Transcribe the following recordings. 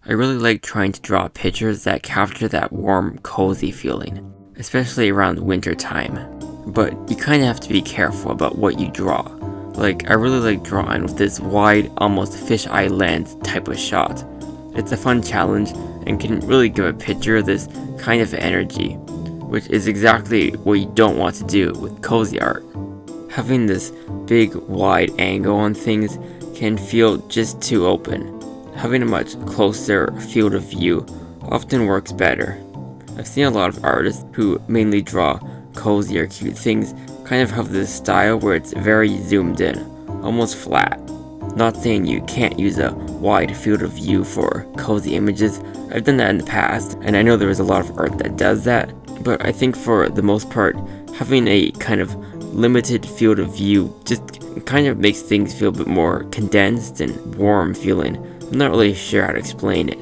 I really like trying to draw pictures that capture that warm, cozy feeling, especially around winter time. But you kinda have to be careful about what you draw. Like, I really like drawing with this wide, almost fisheye lens type of shot. It's a fun challenge and can really give a picture this kind of energy, which is exactly what you don't want to do with cozy art. Having this big, wide angle on things can feel just too open. Having a much closer field of view often works better. I've seen a lot of artists who mainly draw cozy or cute things kind of have this style where it's very zoomed in, almost flat. Not saying you can't use a wide field of view for cozy images. I've done that in the past, and I know there is a lot of art that does that, but I think for the most part, having a kind of limited field of view just kind of makes things feel a bit more condensed and warm feeling. I'm not really sure how to explain it.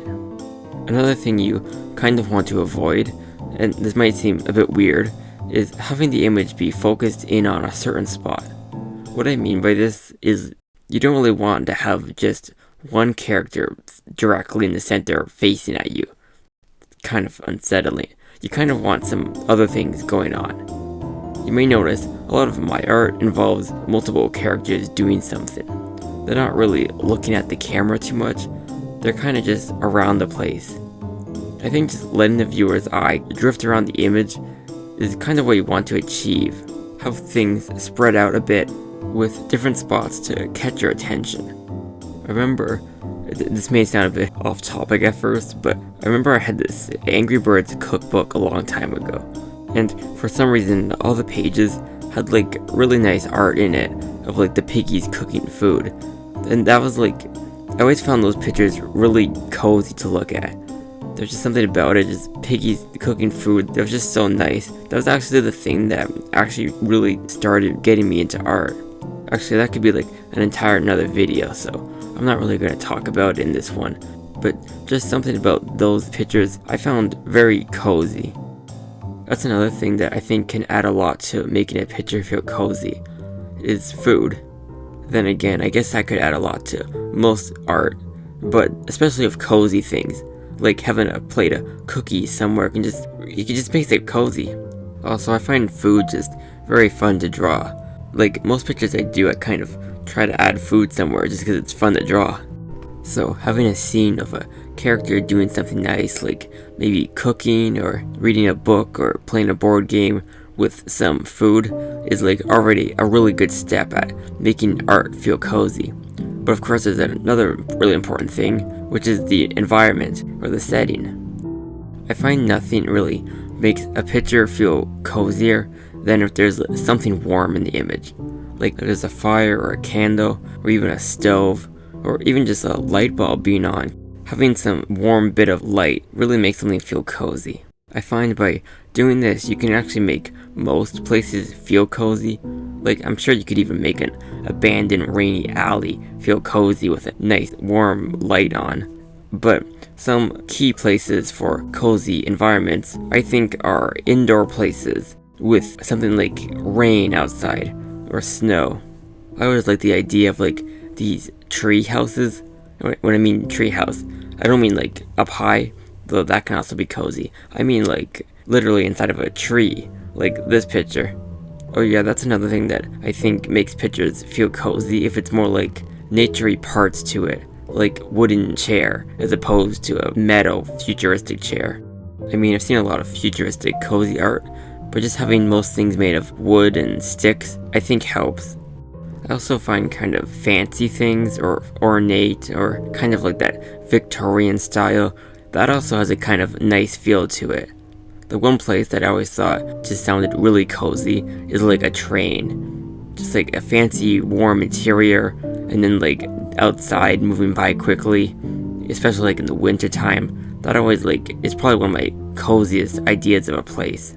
Another thing you kind of want to avoid, and this might seem a bit weird, is having the image be focused in on a certain spot. What I mean by this is you don't really want to have just one character directly in the center facing at you. It's kind of unsettling. You kind of want some other things going on. You may notice a lot of my art involves multiple characters doing something. They're not really looking at the camera too much. They're kind of just around the place. I think just letting the viewer's eye drift around the image is kind of what you want to achieve. Have things spread out a bit with different spots to catch your attention. I remember, this may sound a bit off topic at first, but I remember I had this Angry Birds cookbook a long time ago. And for some reason, all the pages had like really nice art in it of like the piggies cooking food. And that was like, I always found those pictures really cozy to look at. There's just something about it, just piggies cooking food, that was just so nice. That was actually the thing that actually really started getting me into art. Actually, that could be like an entire another video, so I'm not really going to talk about it in this one. But just something about those pictures I found very cozy. That's another thing that I think can add a lot to making a picture feel cozy, is food. Then again, I guess that could add a lot to most art, but especially of cozy things. Like having a plate of cookies somewhere you can just make it cozy. Also, I find food just very fun to draw. Like most pictures I do, I kind of try to add food somewhere just because it's fun to draw. So having a scene of a character doing something nice, like maybe cooking or reading a book or playing a board game with some food, is like already a really good step at making art feel cozy. But of course there's another really important thing, which is the environment or the setting. I find nothing really makes a picture feel cozier than if there's something warm in the image. Like there's a fire or a candle or even a stove or even just a light bulb being on. Having some warm bit of light really makes something feel cozy. I find by doing this you can actually make most places feel cozy. Like I'm sure you could even make an abandoned rainy alley feel cozy with a nice warm light on. But some key places for cozy environments I think are indoor places with something like rain outside or snow. I always like the idea of like these tree houses. When I mean tree house, I don't mean like up high, though that can also be cozy. I mean like literally inside of a tree, like this picture. Oh yeah, that's another thing that I think makes pictures feel cozy if it's more like nature-y parts to it, like wooden chair as opposed to a metal futuristic chair. I mean, I've seen a lot of futuristic cozy art, but just having most things made of wood and sticks I think helps. I also find kind of fancy things or ornate or kind of like that Victorian style, that also has a kind of nice feel to it. The one place that I always thought just sounded really cozy is like a train. Just like a fancy warm interior and then like outside moving by quickly, especially like in the winter time. That always like is probably one of my coziest ideas of a place.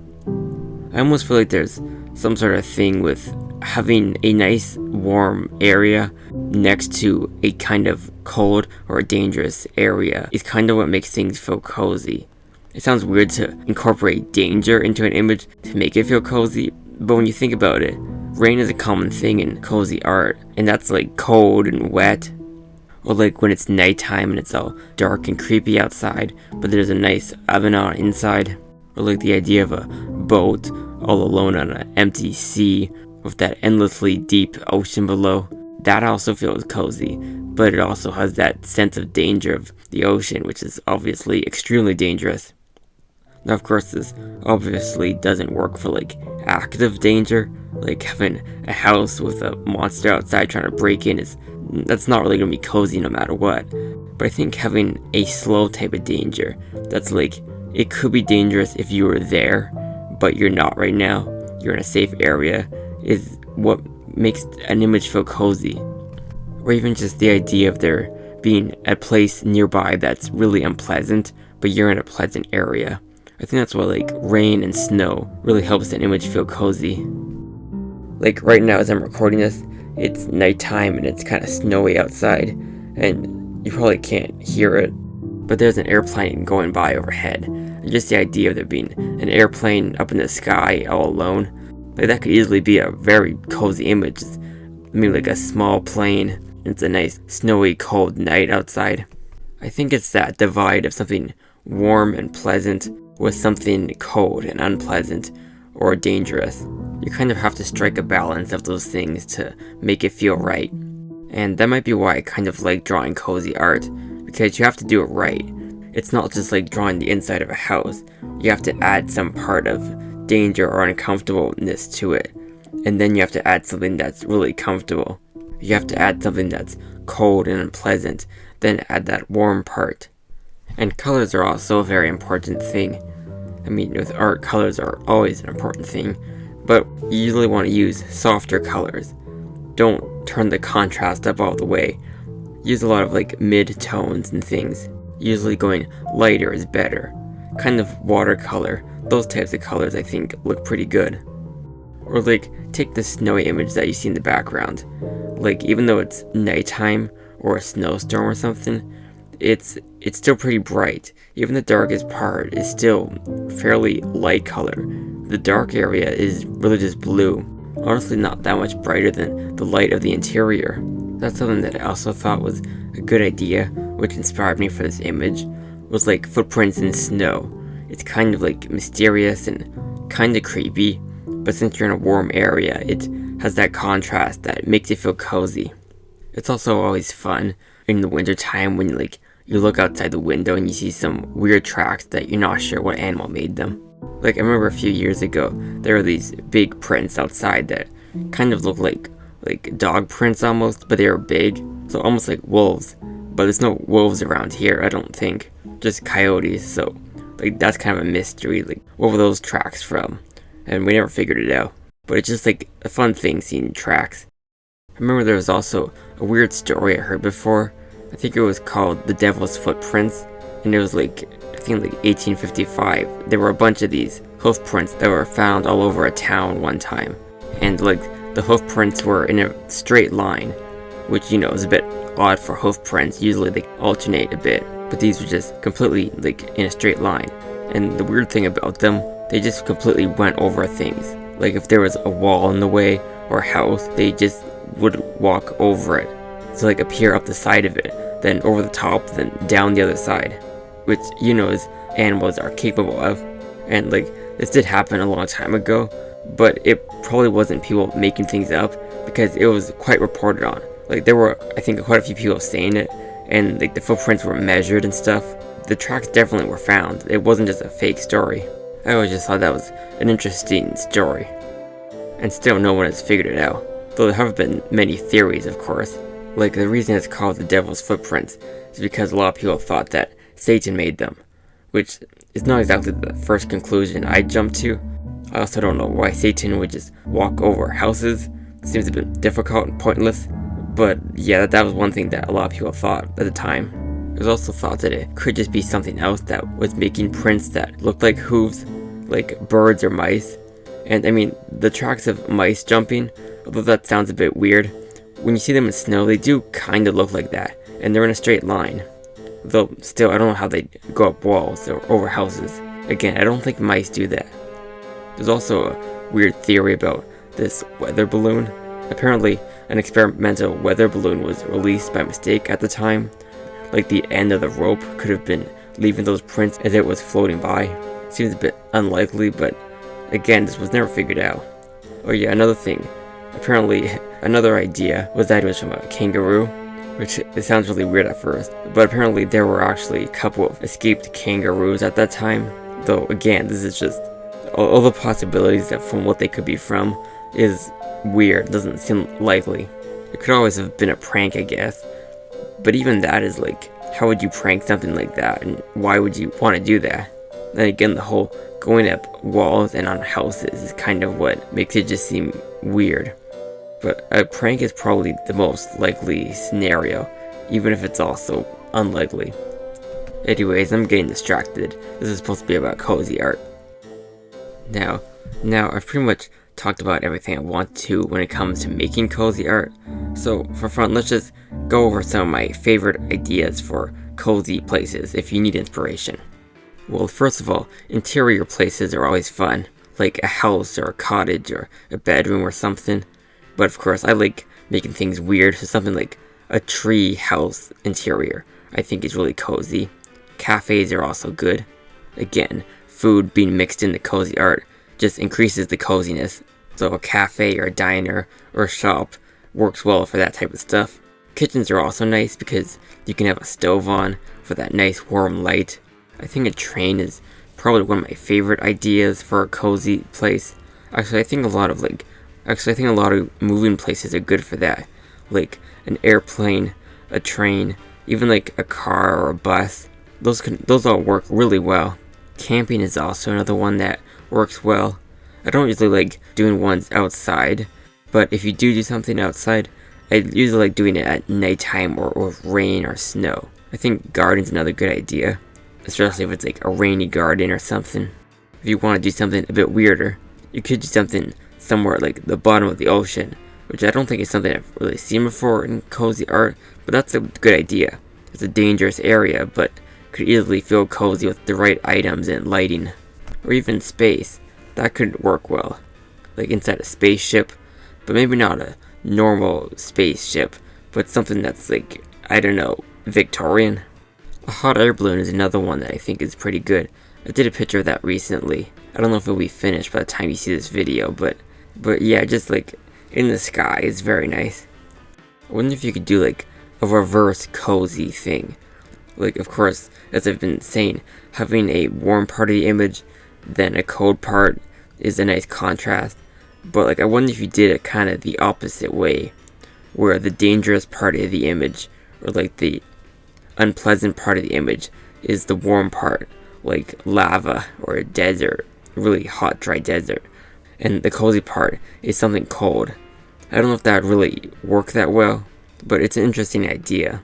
I almost feel like there's some sort of thing with having a nice warm area next to a kind of cold or dangerous area is kind of what makes things feel cozy. It sounds weird to incorporate danger into an image to make it feel cozy, but when you think about it, rain is a common thing in cozy art, and that's like cold and wet. Or like when it's nighttime and it's all dark and creepy outside, but there's a nice oven on inside. Or like the idea of a boat all alone on an empty sea with that endlessly deep ocean below. That also feels cozy, but it also has that sense of danger of the ocean, which is obviously extremely dangerous. Now, of course, this obviously doesn't work for like active danger, like having a house with a monster outside trying to break in that's not really gonna be cozy no matter what. But I think having a slow type of danger, that's like, it could be dangerous if you were there, but you're not right now, you're in a safe area, is what makes an image feel cozy. Or even just the idea of there being a place nearby that's really unpleasant, but you're in a pleasant area. I think that's why like rain and snow really helps an image feel cozy. Like right now as I'm recording this, it's nighttime and it's kind of snowy outside, and you probably can't hear it, but there's an airplane going by overhead. And just the idea of there being an airplane up in the sky all alone, like that could easily be a very cozy image. I mean, like a small plane, it's a nice snowy cold night outside. I think it's that divide of something warm and pleasant with something cold and unpleasant or dangerous. You kind of have to strike a balance of those things to make it feel right. And that might be why I kind of like drawing cozy art, because you have to do it right. It's not just like drawing the inside of a house. You have to add some part of danger or uncomfortableness to it. And then you have to add something that's really comfortable. You have to add something that's cold and unpleasant, then add that warm part. And colors are also a very important thing. I mean, with art, colors are always an important thing, but you usually want to use softer colors. Don't turn the contrast up all the way. Use a lot of like mid-tones and things. Usually going lighter is better. Kind of watercolor, those types of colors I think look pretty good. Or like, take the snowy image that you see in the background. Like, even though it's nighttime or a snowstorm or something, it's still pretty bright. Even the darkest part is still fairly light color. The dark area is really just blue. Honestly, not that much brighter than the light of the interior. That's something that I also thought was a good idea, which inspired me for this image, was like footprints in snow. It's kind of like mysterious and kind of creepy, but since you're in a warm area, it has that contrast that makes it feel cozy. It's also always fun in the wintertime when you look outside the window and you see some weird tracks that you're not sure what animal made them. Like, I remember a few years ago, there were these big prints outside that kind of looked like dog prints almost, but they were big, so almost like wolves. But there's no wolves around here, I don't think. Just coyotes, so like that's kind of a mystery. Like, what were those tracks from? And we never figured it out. But it's just like a fun thing seeing tracks. I remember there was also a weird story I heard before. I think it was called The Devil's Footprints, and it was like, I think like 1855. There were a bunch of these hoof prints that were found all over a town one time. And like, the hoof prints were in a straight line, which, you know, is a bit odd for hoof prints. Usually they alternate a bit, but these were just completely like in a straight line. And the weird thing about them, they just completely went over things. Like if there was a wall in the way or a house, they just would walk over it. So like appear up the side of it, then over the top, then down the other side, which, you know, as animals are capable of. And like, this did happen a long time ago, but it probably wasn't people making things up, because it was quite reported on. Like, there were, I think, quite a few people saying it, and like the footprints were measured and stuff. The tracks definitely were found. It wasn't just a fake story. I always just thought that was an interesting story. And still no one has figured it out. Though there have been many theories, of course. Like, the reason it's called the Devil's Footprints is because a lot of people thought that Satan made them, which is not exactly the first conclusion I jumped to. I also don't know why Satan would just walk over houses. It seems a bit difficult and pointless. But yeah, that was one thing that a lot of people thought at the time. It was also thought that it could just be something else that was making prints that looked like hooves, like birds or mice. And I mean, the tracks of mice jumping, although that sounds a bit weird, when you see them in snow, they do kind of look like that, and they're in a straight line. Though, still, I don't know how they go up walls or over houses. Again, I don't think mice do that. There's also a weird theory about this weather balloon. Apparently, an experimental weather balloon was released by mistake at the time. Like the end of the rope could have been leaving those prints as it was floating by. Seems a bit unlikely, but again, this was never figured out. Oh yeah, another thing. Apparently, another idea was that it was from a kangaroo, which it sounds really weird at first, but apparently there were actually a couple of escaped kangaroos at that time. Though again, this is just all the possibilities that from what they could be from is weird, doesn't seem likely. It could always have been a prank, I guess. But even that is like, how would you prank something like that, and why would you want to do that? Then again, the whole going up walls and on houses is kind of what makes it just seem weird. But a prank is probably the most likely scenario, even if it's also unlikely. Anyways, I'm getting distracted. This is supposed to be about cozy art. Now I've pretty much talked about everything I want to when it comes to making cozy art. So for fun, let's just go over some of my favorite ideas for cozy places if you need inspiration. Well, first of all, interior places are always fun, like a house or a cottage or a bedroom or something. But of course, I like making things weird, so something like a tree house interior I think is really cozy. Cafes are also good. Again, food being mixed into cozy art just increases the coziness, so a cafe or a diner or a shop works well for that type of stuff. Kitchens are also nice because you can have a stove on for that nice warm light. I think a train is probably one of my favorite ideas for a cozy place. Actually, I think a lot of moving places are good for that. Like an airplane, a train, even like a car or a bus. Those all work really well. Camping is also another one that works well. I don't usually like doing ones outside, but if you do something outside, I usually like doing it at nighttime or rain or snow. I think garden's another good idea, especially if it's like a rainy garden or something. If you want to do something a bit weirder, you could do something somewhere like the bottom of the ocean, which I don't think is something I've really seen before in cozy art, but that's a good idea. It's a dangerous area, but could easily feel cozy with the right items and lighting. Or even space, that could work well. Like inside a spaceship, but maybe not a normal spaceship, but something that's like, I don't know, Victorian. A hot air balloon is another one that I think is pretty good. I did a picture of that recently. I don't know if it'll be finished by the time you see this video, but yeah, just like in the sky is very nice. I wonder if you could do like a reverse cozy thing. Like, of course, as I've been saying, having a warm part of the image, then a cold part is a nice contrast. But like, I wonder if you did it kind of the opposite way, where the dangerous part of the image, or like the unpleasant part of the image, is the warm part, like lava or a desert, really hot, dry desert. And the cozy part is something cold. I don't know if that would really work that well, but it's an interesting idea.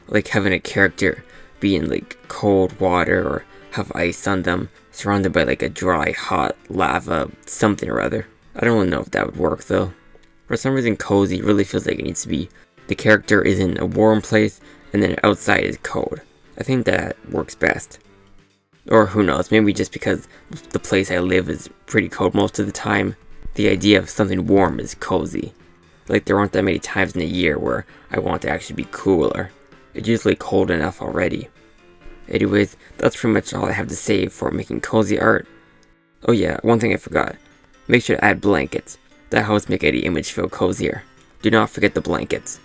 Like having a character be in like cold water or have ice on them, surrounded by like a dry, hot lava, something or other. I don't really know if that would work though. For some reason, cozy really feels like it needs to be the character is in a warm place and then outside is cold. I think that works best. Or who knows, maybe just because the place I live is pretty cold most of the time, the idea of something warm is cozy. Like there aren't that many times in a year where I want to actually be cooler. It's usually cold enough already. Anyways, that's pretty much all I have to say for making cozy art. Oh yeah, one thing I forgot. Make sure to add blankets. That helps make any image feel cozier. Do not forget the blankets.